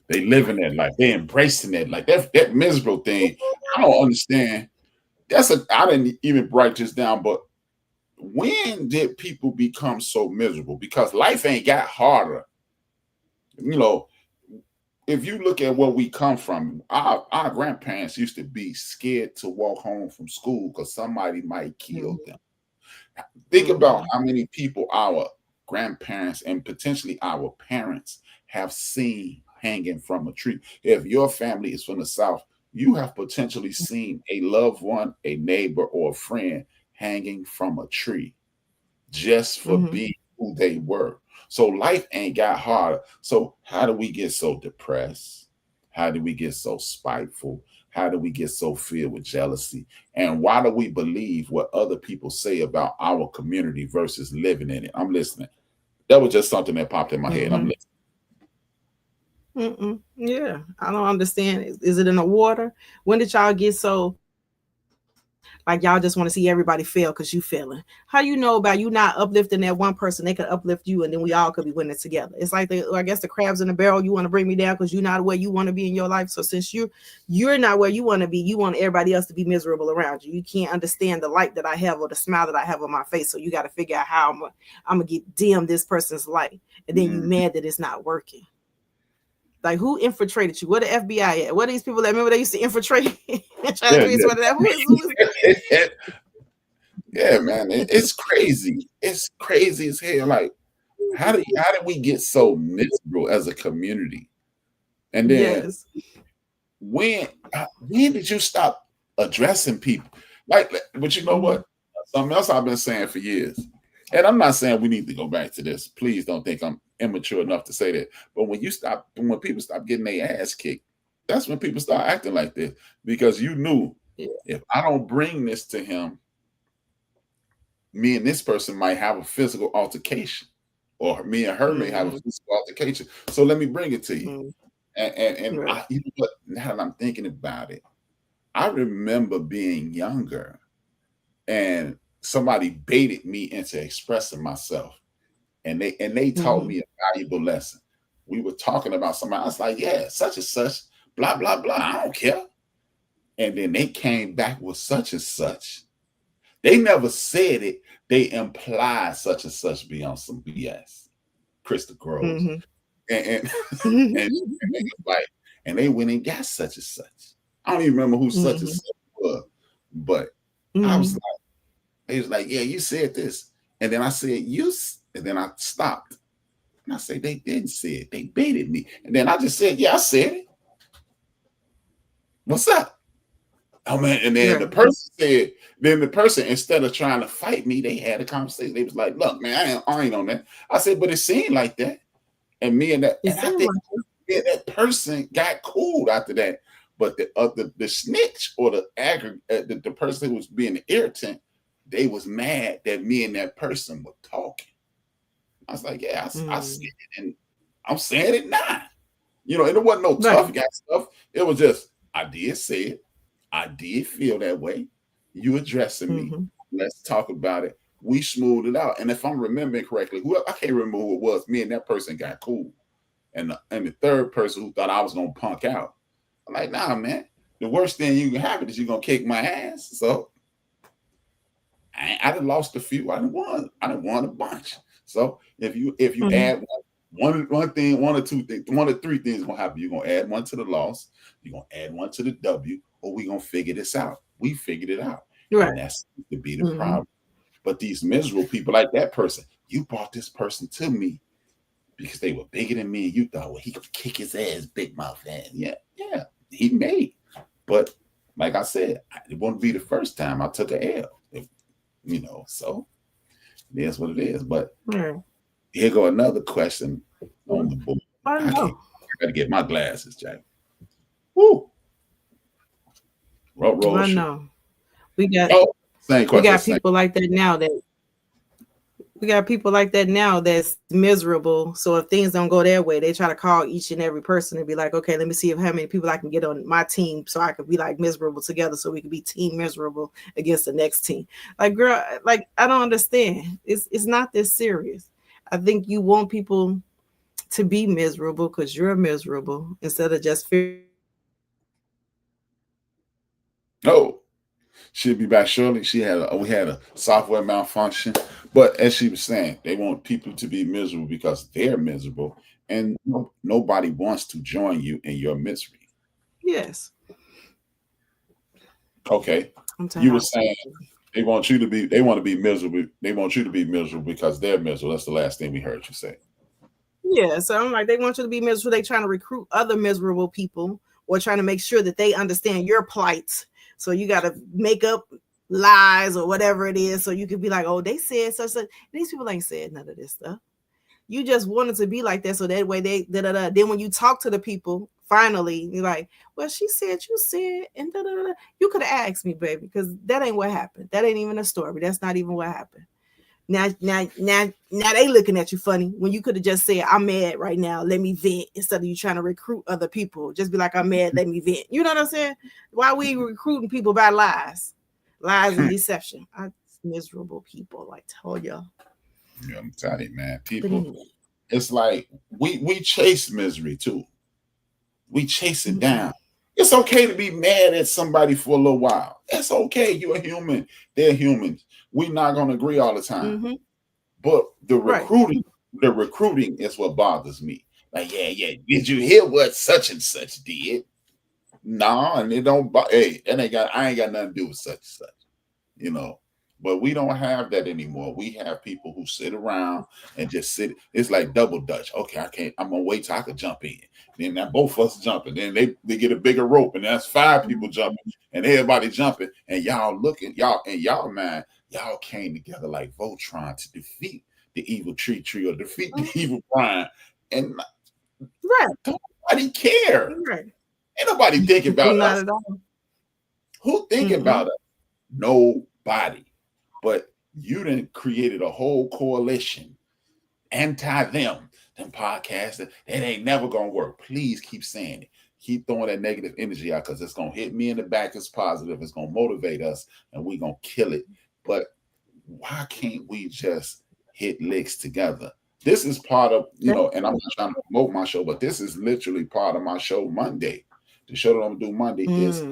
They living that life. They embracing that like that miserable thing. I don't understand. I didn't even write this down, but when did people become so miserable? Because life ain't got harder. You know, if you look at where we come from, our grandparents used to be scared to walk home from school because somebody might kill them. Think about how many people our grandparents and potentially our parents have seen hanging from a tree. If your family is from the South, you have potentially seen a loved one, a neighbor, or a friend hanging from a tree just for being who they were. So life ain't got harder. So how do we get so depressed? How do we get so spiteful? How do we get so filled with jealousy? And why do we believe what other people say about our community versus living in it? I'm listening. That was just something that popped in my head. I'm listening. Yeah, I don't understand. Is it in the water? When did y'all get so Like y'all just want to see everybody fail because you failing. How you know about you not uplifting that one person? They could uplift you, and then we all could be winning together. It's like I guess the crabs in the barrel. You want to bring me down because you're not where you want to be in your life. So since you're not where you want to be, you want everybody else to be miserable around you. You can't understand the light that I have or the smile that I have on my face. So you got to figure out how I'm gonna get dim this person's light, and then you mad that it's not working. Like, who infiltrated you? What the FBI at? What are these people that remember they used to infiltrate and try to create some of that? Who is Yeah, man, it's crazy. It's crazy as hell. Like, how did we get so miserable as a community? And then when did you stop addressing people? Like, but you know what? Something else I've been saying for years. And I'm not saying we need to go back to this. Please don't think I'm immature enough to say that. But when people stop getting their ass kicked, that's when people start acting like this. Because you knew if I don't bring this to him, me and this person might have a physical altercation, or me and her may have a physical altercation. So let me bring it to you. And I, you know what? Now that I'm thinking about it, I remember being younger and somebody baited me into expressing myself, and they taught me a valuable lesson. We were talking about somebody. I was like, yeah, such and such, blah blah blah. I don't care. And then they came back with such and such. They never said it. They implied such and such be on some BS. Crystal Groves. And they went and got such and such. I don't even remember who such and such was, but I was like, he was like, yeah, you said this. And then I said, and then I stopped. And I said, they didn't say it. They baited me. And then I just said, yeah, I said it. What's up? Oh man. And then the person, instead of trying to fight me, they had a conversation. They was like, look, man, I ain't on that. I said, but it seemed like that. And me and that, and I think that person got cool after that. But the snitch or the person who was being the irritant, they was mad that me and that person were talking. I was like, yeah, I said it, and I'm saying it now. You know, and it wasn't no tough guy stuff. It was just, I did say it. I did feel that way. You addressing me. Let's talk about it. We smoothed it out. And if I'm remembering correctly, I can't remember who it was. Me and that person got cool. And the third person who thought I was going to punk out. I'm like, nah, man. The worst thing you can happen is you're going to kick my ass. So I done lost a few. I done won a bunch. So if you add one thing, one or two things, one or three things gonna happen. You're gonna add one to the loss, you're gonna add one to the W, or we're gonna figure this out. We figured it out. Right. And that's to be the problem. But these miserable people like that person, you brought this person to me because they were bigger than me, and you thought, well, he could kick his ass, big mouth ass. Yeah, he may. But like I said, it won't be the first time I took a L. You know, so that's what it is. But here go another question on the board. I gotta get my glasses, Jack. Woo! Roll I know. We got people like that now that's miserable. So if things don't go their way, they try to call each and every person and be like, okay, let me see how many people I can get on my team so I could be like miserable together, so we can be team miserable against the next team. Like, girl, like, I don't understand. It's not this serious. I think you want people to be miserable because you're miserable instead of just fear. Oh, she'll be back shortly. We had a software malfunction, but as she was saying, they want people to be miserable because they're miserable, and nobody wants to join you in your misery. Yes. Okay. You were saying they want to be miserable. They want you to be miserable because they're miserable. That's the last thing we heard you say. Yeah. So I'm like, they want you to be miserable. They're trying to recruit other miserable people or trying to make sure that they understand your plight. So you got to make up lies or whatever it is. So you could be like, oh, they said such. These people ain't said none of this stuff. You just wanted to be like that. So that way then when you talk to the people, finally, you're like, well, she said, you said, and you could have asked me, baby, because that ain't what happened. That ain't even a story. That's not even what happened. Now they looking at you funny when you could have just said, I'm mad right now, let me vent, instead of you trying to recruit other people. Just be like, I'm mad, let me vent. You know what I'm saying? Why we recruiting people by lies? lies and deception. Miserable people, like told y'all. Yeah, I'm telling you, man. People, it's like we chase misery too. We chase it down. It's okay to be mad at somebody for a little while. That's okay. You're a human. They're humans. We're not going to agree all the time. But the recruiting is what bothers me. Like, yeah. Did you hear what such and such did? No, and it don't. Hey, I ain't got nothing to do with such and such. You know. But we don't have that anymore. We have people who sit around and just sit. It's like double dutch. Okay, I'm gonna wait till I can jump in. Then now both of us jumping. Then they get a bigger rope, and that's 5 people jumping, and everybody jumping, and y'all looking, y'all man, y'all came together like Voltron to defeat the evil tree or defeat the evil Brian. And nobody care. Ain't nobody thinking about us. At all. Who thinking about us? Nobody. But you done created a whole coalition anti them podcasts that ain't never gonna work. Please keep saying it. Keep throwing that negative energy out because it's gonna hit me in the back. It's positive. It's gonna motivate us, and we're gonna kill it. But why can't we just hit licks together? This is part of, and I'm not trying to promote my show, but this is literally part of my show Monday. The show that I'm gonna do Monday is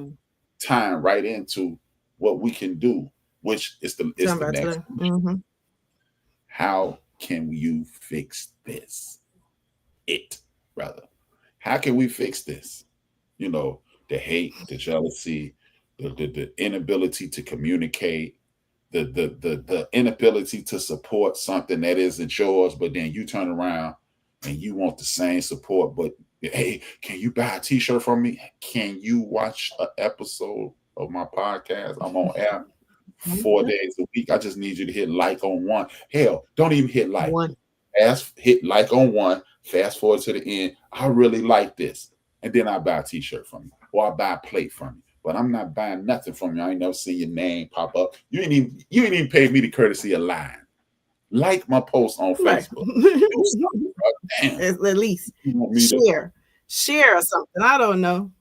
tying right into what we can do, which is the next. How can you fix this? How can we fix this? The hate, the jealousy, the inability to communicate, the inability to support something that isn't yours, but then you turn around and you want the same support, but hey, can you buy a t-shirt from me? Can you watch an episode of my podcast? I'm on air 4 days a week. I just need you to hit like on one. Hell, don't even hit like. Hit like on one. Fast forward to the end. I really like this. And then I buy a t-shirt from you. Or I buy a plate from you. But I'm not buying nothing from you. I ain't never seen your name pop up. You ain't even paid me the courtesy of line. Like my post on Facebook. Damn. At least share or something. I don't know.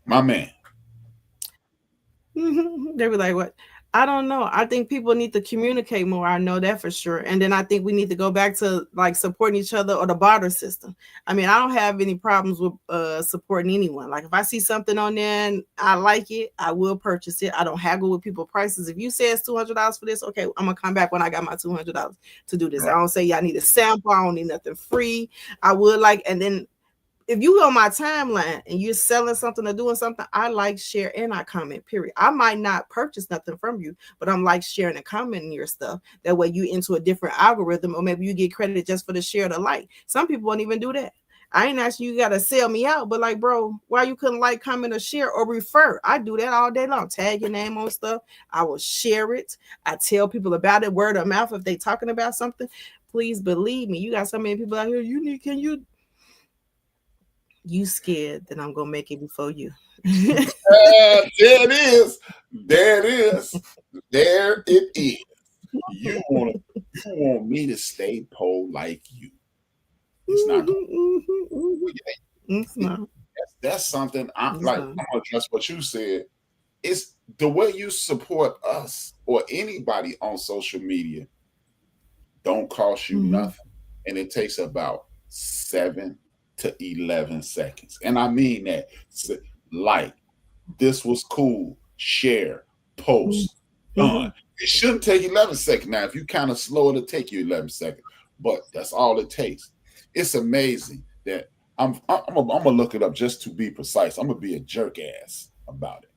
My man. They be like, what? I don't know. I think people need to communicate more. I know that for sure. And then I think we need to go back to like supporting each other or the barter system. I mean, I don't have any problems with supporting anyone. Like if I see something on there and I like it, I will purchase it. I don't haggle with people prices. If you say it's $200 for this, okay, I'm gonna come back when I got my $200 to do this. Right. I don't say y'all need a sample. I don't need nothing free. I would like, and then if you go on my timeline and you're selling something or doing something, I like, share, and I comment, period. I might not purchase nothing from you, but I'm like sharing and commenting your stuff. That way you into a different algorithm, or maybe you get credit just for the share, the like. Some people won't even do that. I ain't asking you got to sell me out, but like, bro, why you couldn't like, comment, or share or refer? I do that all day long. Tag your name on stuff. I will share it. I tell people about it, word of mouth, if they talking about something. Please believe me. You got so many people out here. You scared that I'm gonna make it before you. There it is. There it is. You want me to stay pole like you. It's not gonna that's something I'm gonna address what you said. It's the way you support us or anybody on social media don't cost you nothing. And it takes about 7 to 11 seconds. And I mean that. Like, this was cool. Share, post, done. It shouldn't take 11 seconds. Now, if you kind of slow, it'll take you 11 seconds. But that's all it takes. It's amazing that I'm gonna look it up just to be precise. I'm gonna be a jerk ass about it.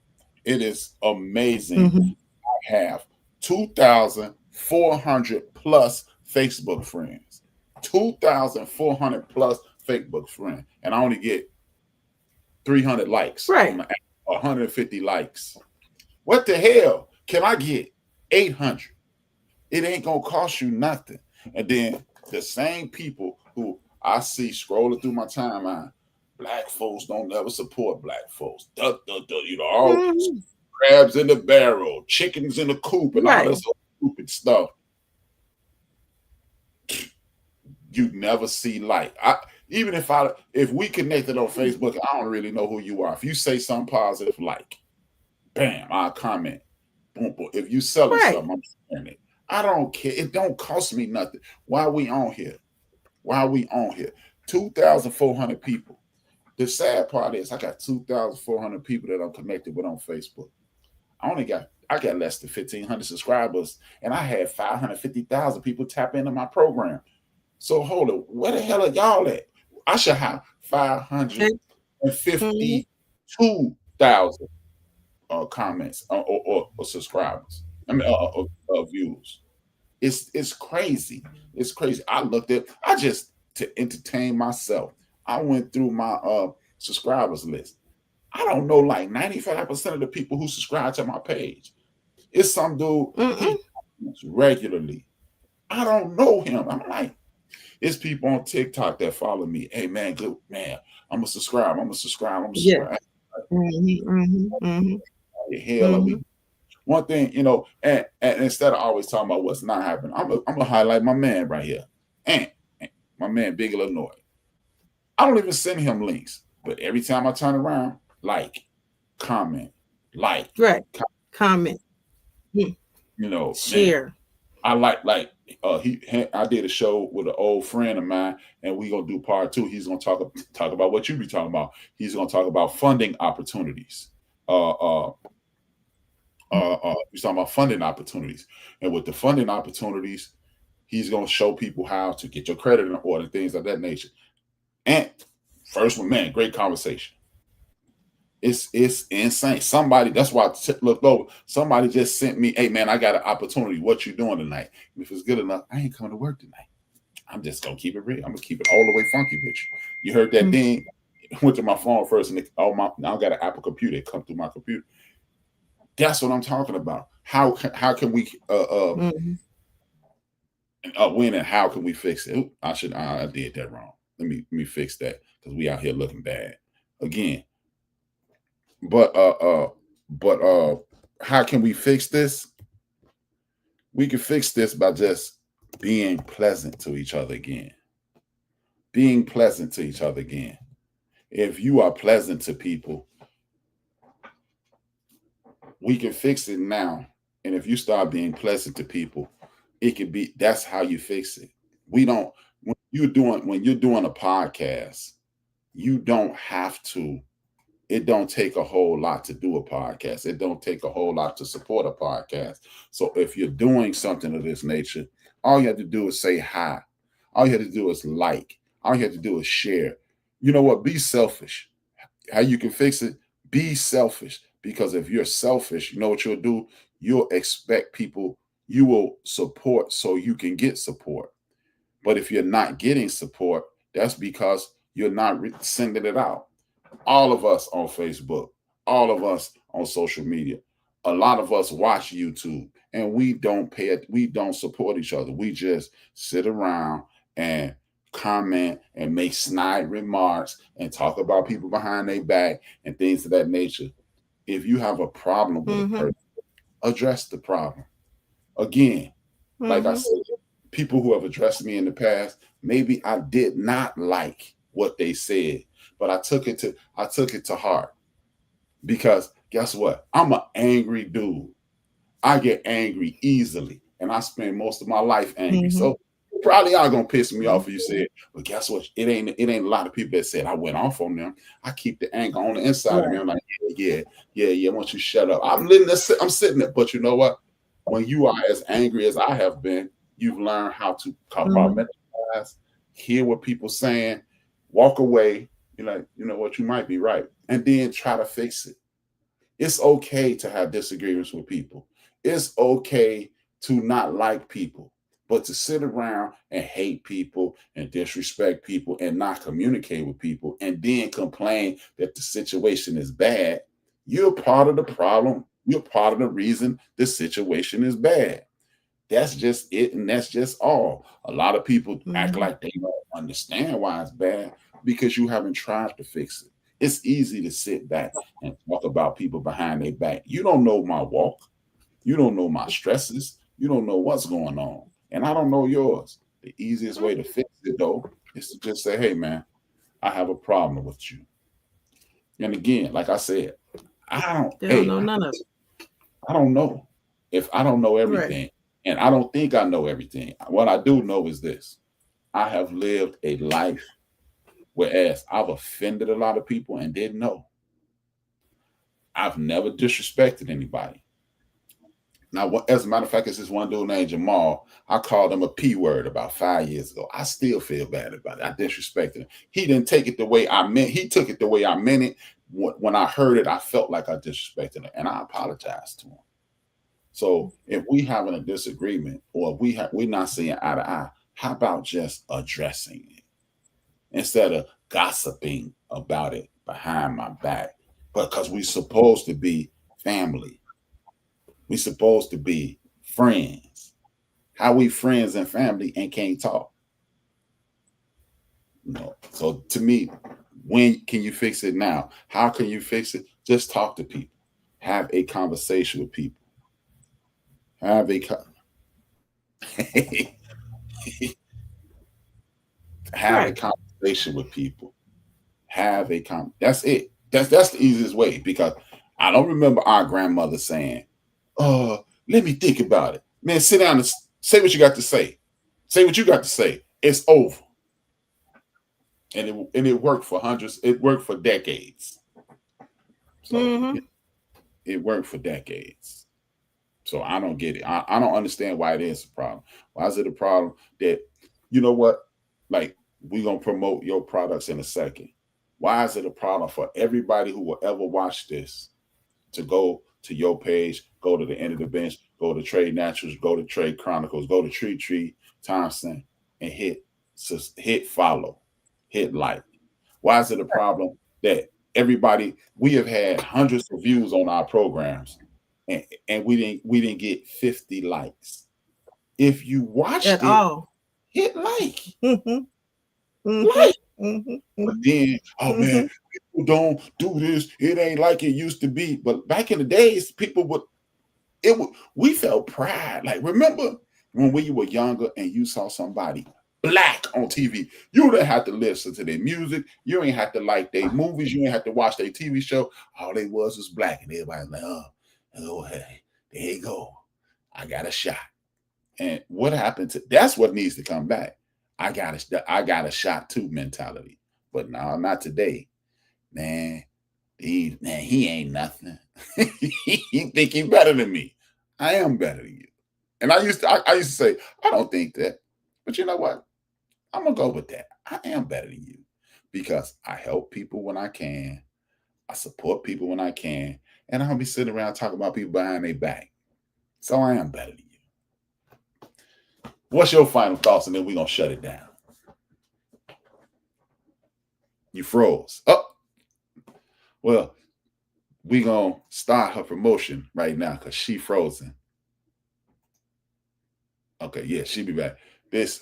It is amazing. I have 2,400 plus Facebook friends. 2,400 plus Facebook friend, and I only get 300 likes, right? 150 likes. What the hell? Can I get 800? It ain't gonna cost you nothing. And then the same people who I see scrolling through my timeline, black folks don't never support black folks. All crabs in the barrel, chickens in the coop, and all this stupid stuff. You never see like. Even if we connected on Facebook, I don't really know who you are. If you say something positive, like, bam, I'll comment. Boom, boom. If you selling Right. something, I'm sharing it. I don't care. It don't cost me nothing. Why are we on here? Why are we on here? 2,400 people. The sad part is I got 2,400 people that I'm connected with on Facebook. I got less than 1,500 subscribers, and I had 550,000 people tap into my program. So hold it, where the hell are y'all at? I should have 552,000 comments or subscribers. I mean, views. It's crazy. It's crazy. I just to entertain myself. I went through my subscribers list. I don't know like 95% of the people who subscribe to my page. It's some dude regularly. I don't know him. I'm like, it's people on TikTok that follow me. Hey man, good man. I'm gonna subscribe. I'm gonna subscribe. I'm gonna subscribe. Hell, I mean, one thing, and instead of always talking about what's not happening, I'm gonna highlight my man right here. And my man, Big Illinois. I don't even send him links, but every time I turn around, comment, right, comment, share. Man, I I did a show with an old friend of mine, and we gonna do part 2. He's gonna talk about what you be talking about. He's gonna talk about funding opportunities. He's talking about funding opportunities, and with the funding opportunities, he's gonna show people how to get your credit in order, things of that nature. And first one, man, great conversation. It's insane. Somebody, that's why I looked over. Somebody just sent me, hey man, I got an opportunity. What you doing tonight? If it's good enough, I ain't coming to work tonight. I'm just gonna keep it real. I'm gonna keep it all the way funky, bitch. You heard that ding? Went to my phone first, and now I got an Apple computer. It come through my computer. That's what I'm talking about. How can we win, and how can we fix it? Ooh, I did that wrong. Let me fix that, because we out here looking bad again. But how can we fix this? We can fix this by just being pleasant to each other again. Being pleasant to each other again. If you are pleasant to people, we can fix it now. And if you start being pleasant to people, that's how you fix it. When you're doing a podcast, you don't have to. It don't take a whole lot to do a podcast. It don't take a whole lot to support a podcast. So if you're doing something of this nature, all you have to do is say hi. All you have to do is like. All you have to do is share. You know what? Be selfish. How you can fix it? Be selfish. Because if you're selfish, you know what you'll do? You'll expect people, you will support so you can get support. But if you're not getting support, that's because you're not sending it out. All of us on Facebook, all of us on social media, a lot of us watch YouTube, and we don't support each other. We just sit around and comment and make snide remarks and talk about people behind their back and things of that nature. If you have a problem with a person, address the problem. Again, like I said, people who have addressed me in the past, maybe I did not like what they said, but I took it to heart, because guess what? I'm an angry dude. I get angry easily, and I spend most of my life angry. So you probably are gonna piss me off if you said, but guess what? It ain't a lot of people that said I went off on them. I keep the anger on the inside of me. I'm like, yeah. Why don't you shut up? I'm sitting there, but you know what? When you are as angry as I have been, you've learned how to compartmentalize, hear what people saying, walk away. You're like, you know what? You might be right, and then try to fix it. It's okay to have disagreements with people. It's okay to not like people, but to sit around and hate people and disrespect people and not communicate with people and then complain that the situation is bad, you're part of the problem. You're part of the reason the situation is bad. That's just it, and that's just all. A lot of people act like they don't understand why it's bad because you haven't tried to fix it. It's easy to sit back and talk about people behind their back. You don't know my walk. You don't know my stresses. You don't know what's going on. And I don't know yours. The easiest way to fix it, though, is to just say, hey, man, I have a problem with you. And again, like I said, I don't know none of it. I don't know. If I don't know everything, and I don't think I know everything, what I do know is this: I have lived a life whereas I've offended a lot of people and didn't know. I've never disrespected anybody. Now, as a matter of fact, it's this one dude named Jamal. I called him a P word about 5 years ago. I still feel bad about it. I disrespected him. He didn't take it the way I meant. He took it the way I meant it. When I heard it, I felt like I disrespected him, and I apologized to him. So if we having a disagreement, or we're not seeing eye to eye, how about just addressing it instead of gossiping about it behind my back? Because we're supposed to be family. We're supposed to be friends. How we friends and family and can't talk? So to me, when can you fix it now? How can you fix it? Just talk to people. Have a conversation with people. Have a have a conversation with people. That's it. That's the easiest way, because I don't remember our grandmother saying, let me think about it. Man, sit down and say what you got to say. Say what you got to say. It's over. And it worked for hundreds. It worked for decades. So it worked for decades. So I don't get it. I don't understand why it is a problem. Why is it a problem that, you know what? Like, we're going to promote your products in a second. Why is it a problem for everybody who will ever watch this to go to your page, go to the End of the Bench, go to Trade Naturals, go to Trade Chronicles, go to Tree Thompson, and hit follow, hit like? Why is it a problem that we have had hundreds of views on our programs, and we didn't get 50 likes? If you watched it, hit like. Like. But then, oh man, people don't do this. It ain't like it used to be. But back in the days, we felt pride. Like, remember when we were younger and you saw somebody black on TV, you didn't have to listen to their music. You ain't have to like their movies. You ain't have to watch their TV show. All they was black, and everybody was like, oh, hey, there you go. I got a shot. And what happened to that's what needs to come back. I got a shot too mentality. But no, not today. Man, he ain't nothing. He think he's better than me. I am better than you. And I used to say, I don't think that. But you know what? I'm gonna go with that. I am better than you, because I help people when I can. I support people when I can. And I don't be sitting around talking about people behind their back. So I am better than you. What's your final thoughts? And then we're going to shut it down. You froze. Oh, well, we're going to start her promotion right now because she frozen. Okay, yeah, she'll be back.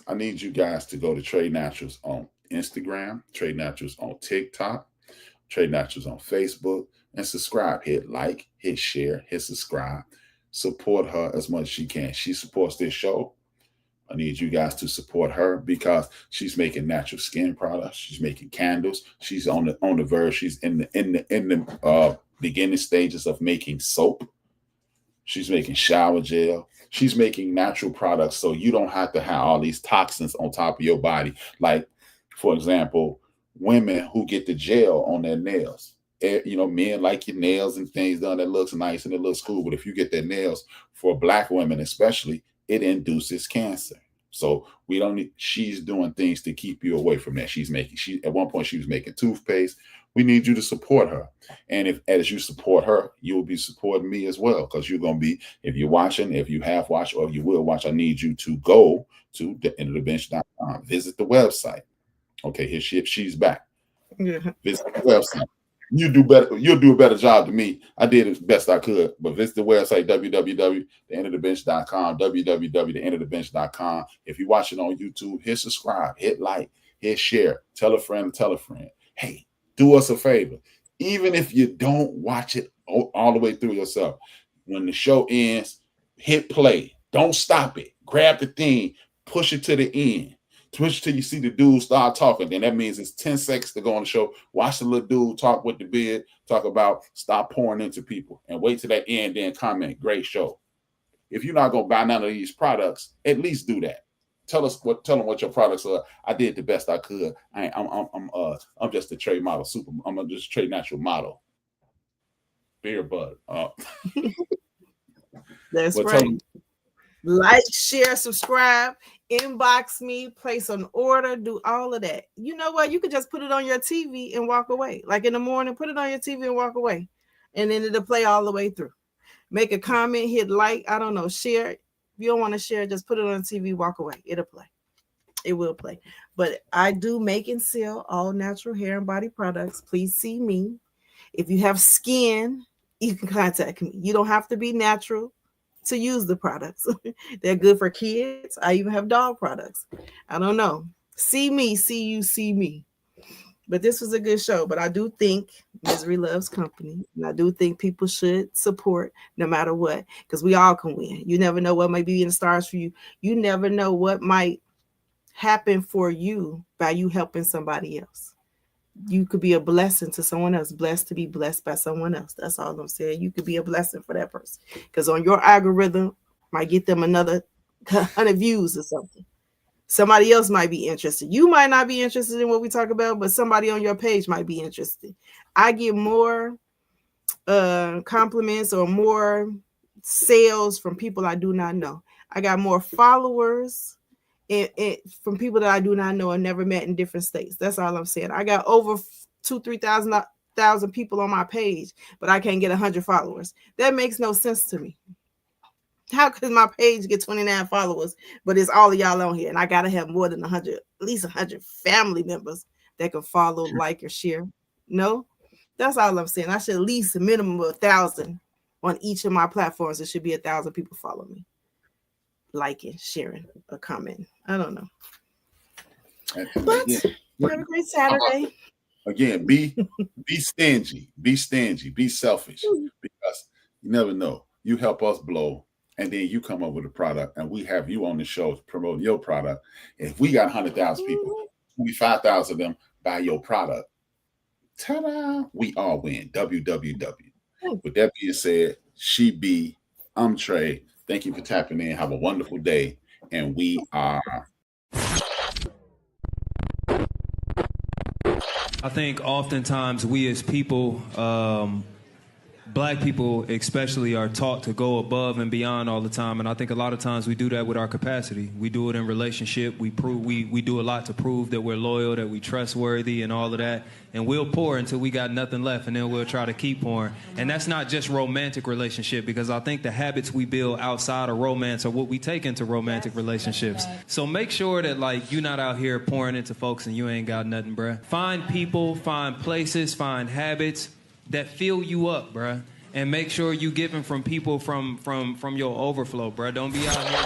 I need you guys to go to Trade Naturals on Instagram, Trade Naturals on TikTok, Trade Naturals on Facebook, and subscribe. Hit like, hit share, hit subscribe. Support her as much as she can. She supports this show. I need you guys to support her because she's making natural skin products. She's making candles. She's on the verge. She's in the beginning stages of making soap. She's making shower gel. She's making natural products so you don't have to have all these toxins on top of your body. Like, for example, women who get the gel on their nails. Men like your nails and things done that looks nice and it looks cool. But if you get their nails, for Black women especially, it induces cancer. So we don't need, she's doing things to keep you away from that. At one point she was making toothpaste. We need you to support her. And as you support her, you will be supporting me as well. Because you're going to be, if you're watching, if you have watched, or if you will watch, I need you to go to theendofthebench.com. Visit the website. Okay, here she's back. Yeah. Visit the website. You do better. You'll do a better job than me. I did as best I could, but visit the website www.theendofthebench.com, www.theendofthebench.com. If you watch it on YouTube, hit subscribe, hit like, hit share, tell a friend, Hey, do us a favor. Even if you don't watch it all the way through yourself, when the show ends, hit play. Don't stop it. Grab the thing, push it to the end. Twitch till you see the dude start talking. Then that means it's 10 seconds to go on the show. Watch the little dude talk with the beard, talk about stop pouring into people, and wait till that end, then comment. Great show. if you're not gonna buy none of these products, at least do that. Tell them what your products are. I did the best I could. I'm just a trade model I'm just a trade natural model. Beer bud. That's right. Like, share, subscribe, inbox me, place an order, do all of that. You know what? You could just put it on your TV and walk away. Like in the morning, put it on your TV and walk away. And then it'll play all the way through. Make a comment, hit like, I don't know, share. If you don't want to share, just put it on the TV, walk away. It'll play. It will play. But I do make and sell all natural hair and body products. Please see me. If you have skin, you can contact me. You don't have to be natural to use the products. They're good for kids. I even have dog products. I don't know. See me, see you, see me. But this was a good show. But I do think misery loves company. And I do think people should support no matter what, because we all can win. You never know what might be in the stars for you. You never know what might happen for you by you helping somebody else. You could be a blessing to someone else, blessed to be blessed by someone else. That's all I'm saying. You could be a blessing for that person, because on your algorithm might get them another 100 views or something. Somebody else might be interested. You might not be interested in what we talk about, but somebody on your page might be interested. I get more compliments or more sales from people I do not know. I got more followers from people that I do not know and never met in different states. That's all I'm saying. I got over 2,000-3,000 people on my page, but I can't get 100 followers. That makes no sense to me. How could my page get 29 followers, but it's all of y'all on here, and I gotta have more than 100, at least 100 family members that can follow, like, or share? No, that's all I'm saying. I should at least a minimum of 1,000 on each of my platforms. It should be 1,000 people follow me, liking, sharing, or commenting. I don't know. But have a great Saturday. Again, be stingy, be selfish, because you never know. You help us blow, and then you come up with a product, and we have you on the show promoting your product. If we got 100,000 people, 25,000 of them buy your product. Ta-da! We all win. WWW. With that being said, she be, I'm Trey. Thank you for tapping in. Have a wonderful day. And we are. I think oftentimes we as people, Black people especially, are taught to go above and beyond all the time, and I think a lot of times we do that with our capacity. We do it in relationship. We do a lot to prove that we're loyal, that we're trustworthy, and all of that. And we'll pour until we got nothing left, and then we'll try to keep pouring. And that's not just romantic relationship, because I think the habits we build outside of romance are what we take into romantic relationships. So make sure that, like, you're not out here pouring into folks and you ain't got nothing, bruh. Find people, find places, find habits that fill you up, bruh. And make sure you giving from people from your overflow, bruh. Don't be out here